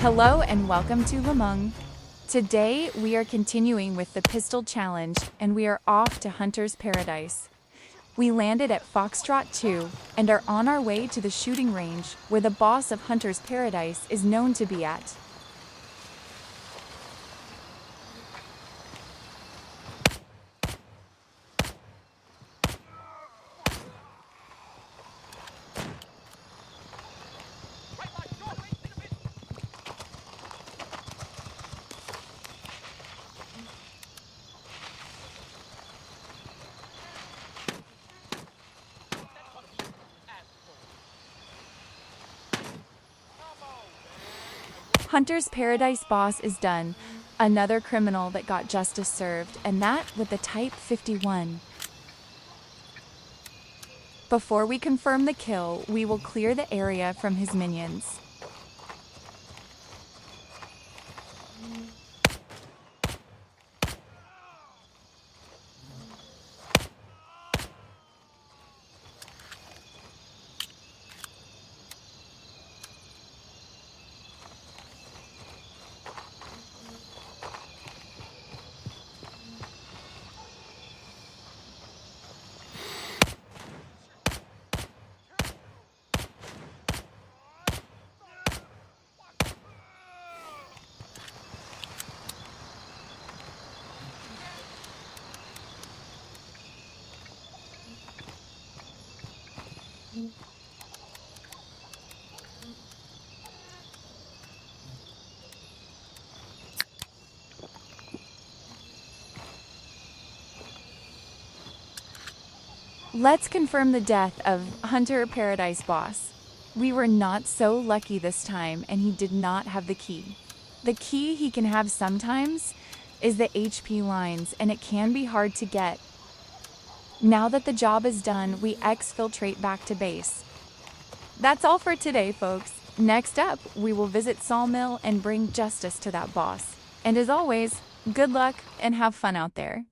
Hello and welcome to Lemung. Today we are continuing with the pistol challenge and we are off to Hunter's Paradise. We landed at Foxtrot 2 and are on our way to the shooting range where the boss of Hunter's Paradise is known to be at. Hunter's Paradise boss is done, another criminal that got justice served, and that with the Type 51. Before we confirm the kill, we will clear the area from his minions. Let's confirm the death of Hunter Paradise boss. We were not so lucky this time and he did not have the key. The key he can have sometimes is the HP lines and it can be hard to get. Now that the job is done, we exfiltrate back to base. That's all for today, folks. Next up, we will visit Sawmill and bring justice to that boss. And as always, good luck and have fun out there.